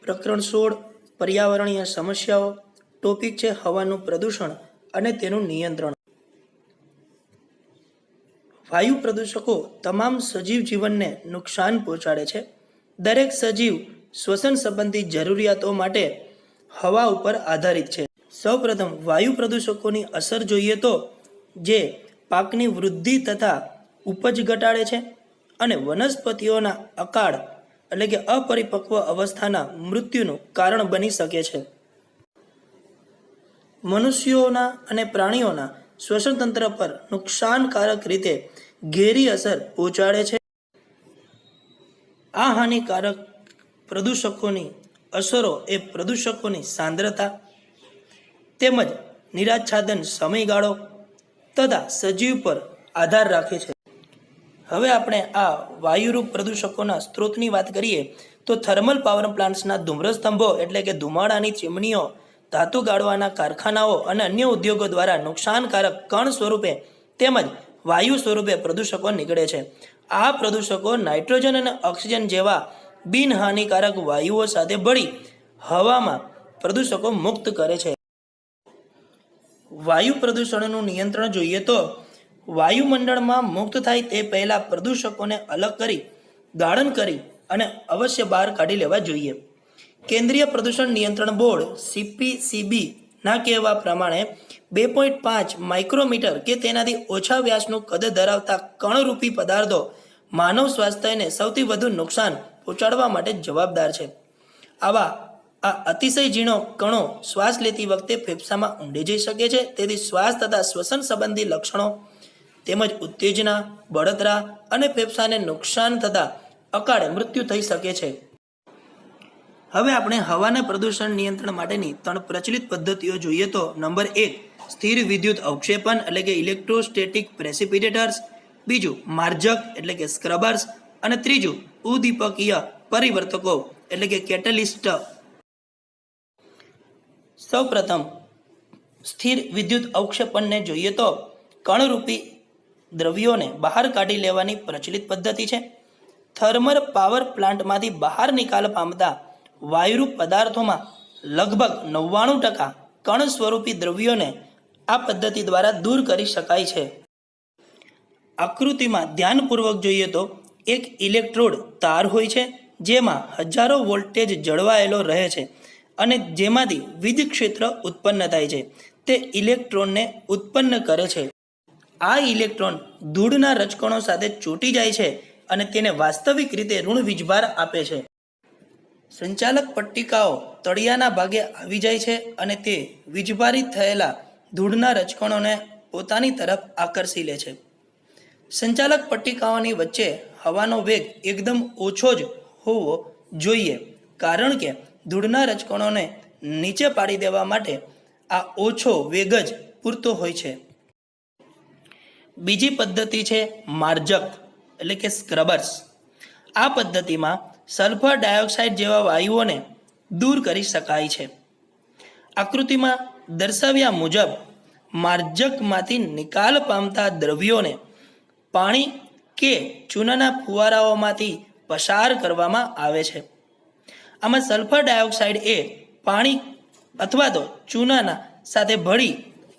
પ્રકરણ 16 પર્યાવરણીય સમસ્યાઓ. ટોપિક છે હવાનું પ્રદૂષણ અને તેનું નિયંત્રણ. વાયુ પ્રદૂષકો તમામ સજીવ જીવનને નુકસાન પહોંચાડે છે. દરેક સજીવ શ્વસન સંબંધી જરૂરિયાતો માટે હવા ઉપર આધારિત છે. સૌપ્રથમ વાયુ પ્રદૂષકોની અસર જોઈએ તો જે પાકની વૃદ્ધિ તથા ઉપજ ઘટાડે છે અને વનસ્પતિઓના અકાળ એટલે કે અપરિપક્વ અવસ્થાના મૃત્યુનું કારણ બની શકે છે. મનુષ્યોના અને પ્રાણીઓના શ્વસન તંત્ર પર નુકસાનકારક રીતે ઘેરી અસર પહોંચાડે છે. આ હાનિકારક પ્રદૂષકોની અસરો એ પ્રદૂષકોની સાંદ્રતા તેમજ નિરાચ્છાદન સમયગાળો તથા સજીવ પર આધાર રાખે છે. હવે આપણે આ વાયુરૂપ પ્રદૂષકોના સ્ત્રોતની વાત કરીએ તો થર્મલ પાવર પ્લાન્ટ્સના ધૂમ્રસ્તંભો એટલે કે ધુમાડાની ચીમનીઓ, ધાતુ ગાળવાના કારખાનાઓ અને અન્ય ઉદ્યોગો દ્વારા નુકસાનકારક કણ સ્વરૂપે તેમજ વાયુ સ્વરૂપે પ્રદૂષકો નીકળે છે. આ પ્રદૂષકો નાઇટ્રોજન અને ઓક્સિજન જેવા બિનહાનિકારક વાયુઓ સાથે ભળી હવામાં પ્રદૂષકો મુક્ત કરે છે. વાયુ પ્રદૂષણનું નિયંત્રણ જોઈએ તો વાયુમંડળમાં મુક્ત થાય તે પહેલા પ્રદૂષકોને અલગ કરી ગાળણ કરી અને અવશ્ય બહાર કાઢી લેવા જોઈએ. કેન્દ્રીય પ્રદૂષણ નિયંત્રણ બોર્ડ CPCB ના કહેવા પ્રમાણે 2.5 માઇક્રોમીટર કે તેનાથી ઓછા વ્યાસનું કદ ધરાવતા કણરૂપી પદાર્થો માનવ સ્વાસ્થ્યને સૌથી વધુ નુકસાન પહોંચાડવા માટે જવાબદાર છે. આવા આ અતિશય ઝીણો કણો શ્વાસ લેતી વખતે ફેફસામાં ઊંડે જઈ શકે છે. તેથી શ્વાસ તથા શ્વસન સંબંધી લક્ષણો તેમજ ઉત્તેજના, બળતરા અને ફેફસાને નુકસાન થતા અકાળે મૃત્યુ થઈ શકે છે. હવે આપણે હવાના પ્રદૂષણ નિયંત્રણ માટેની 3 પ્રચલિત પદ્ધતિઓ જોઈએ તો નંબર 1 સ્થિર વિદ્યુત અવક્ષેપન એટલે કે ઇલેક્ટ્રોસ્ટેટિક પ્રેસિપિટેટર્સ, બીજું માર્જક એટલે કે સ્ક્રબર્સ અને ત્રીજું ઉદ્દીપકીય પરિવર્તકો એટલે કે કેટલિસ્ટ. સૌપ્રથમ સ્થિર વિદ્યુત અવક્ષેપણને જોઈએ તો કણરૂપી દ્રવ્યોને બહાર કાઢી લેવાની પ્રચલિત પદ્ધતિ છે. થર્મલ પાવર પ્લાન્ટમાંથી બહાર નિકાલ પામતા વાયુરૂપ પદાર્થોમાં લગભગ 99% કણ સ્વરૂપી દ્રવ્યોને આ પદ્ધતિ દ્વારા દૂર કરી શકાય છે. આકૃતિમાં ધ્યાનપૂર્વક જોઈએ તો એક ઇલેક્ટ્રોડ તાર હોય છે જેમાં હજારો વોલ્ટેજ જળવાયેલો રહે છે અને જેમાંથી વીજ ક્ષેત્ર ઉત્પન્ન થાય છે. તે ઇલેક્ટ્રોનને ઉત્પન્ન કરે છે. આ ઇલેક્ટ્રોન ધૂળના રજકણો સાથે ચોંટી જાય છે અને તેને વાસ્તવિક રીતે ઋણ વીજભાર આપે છે. સંચાલક પટ્ટિકાઓ તળિયાના ભાગે આવી જાય છે અને તે વીજભારિત થયેલા ધૂળના રજકણોને પોતાની તરફ આકર્ષી લે છે. સંચાલક પટ્ટિકાઓની વચ્ચે હવાનો વેગ એકદમ ઓછો જ હોવો જોઈએ કારણ કે ધૂળના રજકણોને નીચે પાડી દેવા માટે આ ઓછો વેગ જ પૂરતો હોય છે. બીજી પદ્ધતિ છે માર્જક એટલે કે સ્ક્રબર્સ. આ પદ્ધતિમાં સલ્ફર ડાયોક્સાઇડ જેવા વાયુઓને દૂર કરી શકાય છે. આકૃતિમાં દર્શાવ્યા મુજબ માર્જકમાંથી નિકાલ પામતા દ્રવ્યોને પાણી કે ચૂનાના ફુવારાઓમાંથી પસાર કરવામાં આવે છે. આમાં સલ્ફર ડાયોક્સાઇડ એ પાણી અથવા તો ચૂનાના સાથે ભળી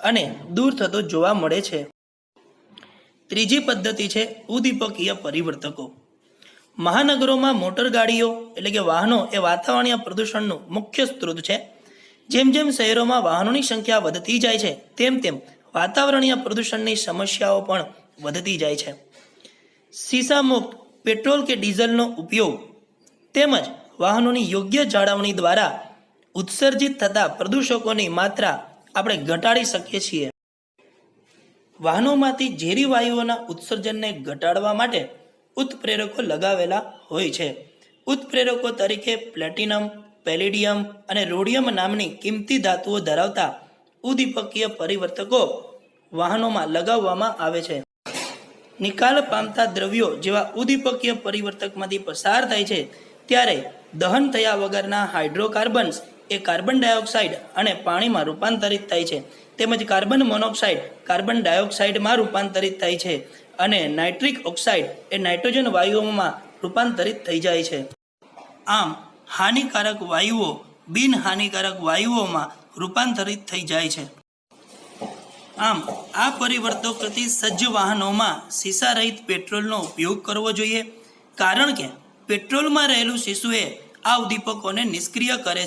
અને દૂર થતો જોવા મળે છે. ત્રીજી પદ્ધતિ છે ઉદ્દીપકીય પરિવર્તકો. મહાનગરોમાં મોટર ગાડીઓ એટલે કે વાહનો એ વાતાવરણીય પ્રદૂષણનું મુખ્ય સ્ત્રોત છે. જેમ જેમ શહેરોમાં વાહનોની સંખ્યા વધતી જાય છે તેમ તેમ વાતાવરણીય પ્રદૂષણની સમસ્યાઓ પણ વધતી જાય છે. શીશામુક્ત પેટ્રોલ કે ડીઝલનો ઉપયોગ તેમજ વાહનોની યોગ્ય જાળવણી દ્વારા ઉત્સર્જિત થતા પ્રદૂષકોની માત્રા આપણે ઘટાડી શકીએ છીએ. વાહનોમાંથી ઝેરી વાયુઓના ઉત્સર્જનને ઘટાડવા માટે ઉત્પ્રેરકો લગાવેલા હોય છે. ઉત્પ્રેરકો તરીકે પ્લેટિનમ, પેલેડિયમ અને રોડિયમ નામની કિંમતી ધાતુઓ ધરાવતા ઉદ્દીપકીય પરિવર્તકો વાહનોમાં લગાવવામાં આવે છે. નિકાલ પામતા દ્રવ્યો જેવા ઉદ્દીપકીય પરિવર્તકમાંથી પસાર થાય છે ત્યારે દહન થયા વગરના હાઇડ્રોકાર્બન્સ એ કાર્બન ડાયોક્સાઇડ અને પાણીમાં રૂપાંતરિત થાય છે. તેમજ કાર્બન મોનોક્સાઇડ કાર્બન ડાયોક્સાઇડમાં રૂપાંતરિત થાય છે અને નાઇટ્રિક ઓક્સાઇડ એ નાઇટ્રોજન વાયુઓમાં રૂપાંતરિત થઈ જાય છે. આમ હાનિકારક વાયુઓ બિનહાનિકારક વાયુઓમાં રૂપાંતરિત થઈ જાય છે. આમ આ પરિવર્તકોથી સજ્જ વાહનોમાં શીશા રહિત પેટ્રોલનો ઉપયોગ કરવો જોઈએ, કારણ કે પેટ્રોલમાં રહેલું શીશું આ ઉદ્દીપકોને નિષ્ક્રિય કરે